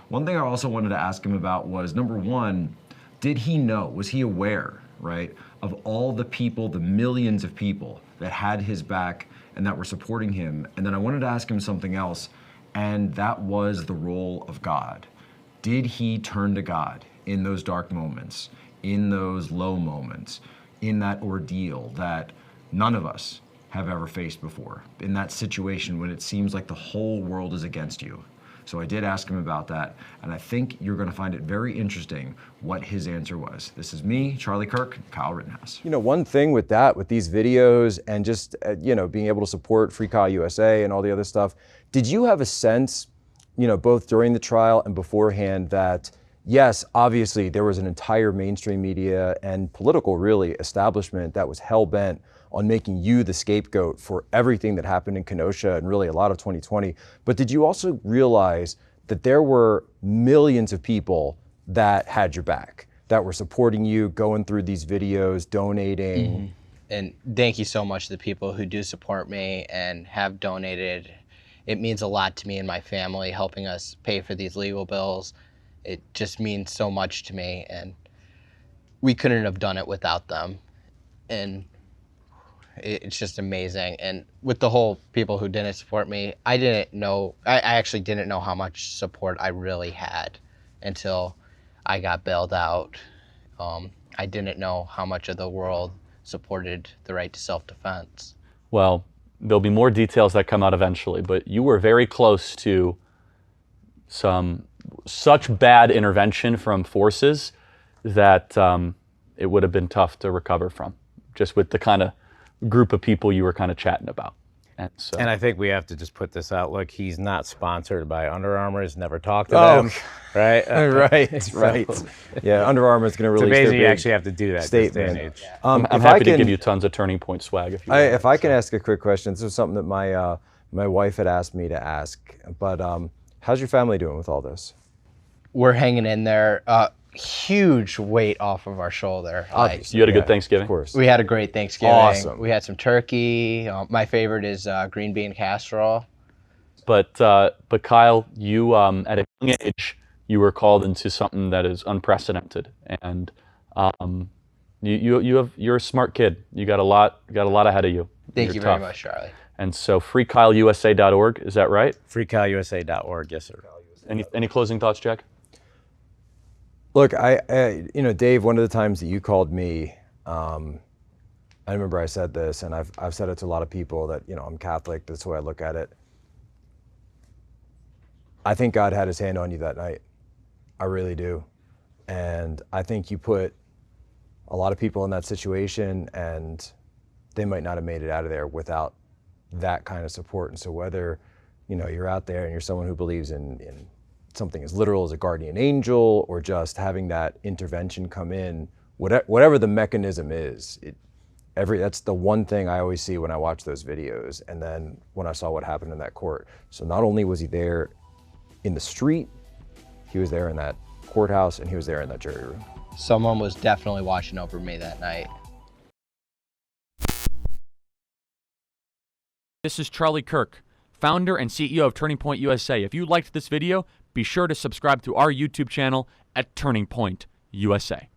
One thing I also wanted to ask him about was, number one, did he know, was he aware, right, of all the people, the millions of people that had his back and that were supporting him? And then I wanted to ask him something else, and that was the role of God. Did he turn to God in those dark moments, in those low moments, in that ordeal that none of us have ever faced before, in that situation when it seems like the whole world is against you? So I did ask him about that, and I think you're going to find it very interesting what his answer was. This is me, Charlie Kirk, Kyle Rittenhouse. You know, one thing with that, with these videos and just, you know, being able to support Free Kyle USA and all the other stuff, did you have a sense, you know, both during the trial and beforehand that, yes, obviously there was an entire mainstream media and political, really, establishment that was hell-bent on making you the scapegoat for everything that happened in Kenosha and really a lot of 2020. But did you also realize that there were millions of people that had your back, that were supporting you, going through these videos, donating? Mm-hmm. And thank you so much to the people who do support me and have donated. It means a lot to me and my family, helping us pay for these legal bills. It just means so much to me, and we couldn't have done it without them. And it's just amazing. And with the whole people who didn't support me, I actually didn't know how much support I really had until I got bailed out. I didn't know how much of the world supported the right to self-defense. Well, there'll be more details that come out eventually, but you were very close to such bad intervention from forces that it would have been tough to recover from, just with the kind of group of people you were kind of chatting about. And I think we have to just put this out. Look, he's not sponsored by Under Armour. He's never talked to them, right? Right. Yeah, Under Armour is going to release so basically, their you actually have to do that statement. I'm happy to give you tons of Turning Point swag if you want. If I can ask a quick question, this is something that my wife had asked me to ask, but how's your family doing with all this? We're hanging in there. Huge weight off of our shoulder. You had a good Thanksgiving? Of course. We had a great Thanksgiving. Awesome. We had some turkey. My favorite is green bean casserole. But Kyle, you at a young age, you were called into something that is unprecedented, and you're a smart kid. You got a lot ahead of you. Thank you very much, Charlie. And so freekyleusa.org, is that right? freekyleusa.org, yes, sir. Any closing thoughts, Jack? Look, you know, Dave, one of the times that you called me, I remember I said this, and I've said it to a lot of people that, you know, I'm Catholic, that's the way I look at it. I think God had his hand on you that night. I really do. And I think you put a lot of people in that situation, and they might not have made it out of there without that kind of support. And so whether, you know, you're out there and you're someone who believes in something as literal as a guardian angel, or just having that intervention come in, whatever the mechanism is, that's the one thing I always see when I watch those videos. And then when I saw what happened in that court. So not only was he there in the street, he was there in that courthouse, and he was there in that jury room. Someone was definitely watching over me that night. This is Charlie Kirk, founder and CEO of Turning Point USA. If you liked this video, be sure to subscribe to our YouTube channel at Turning Point USA.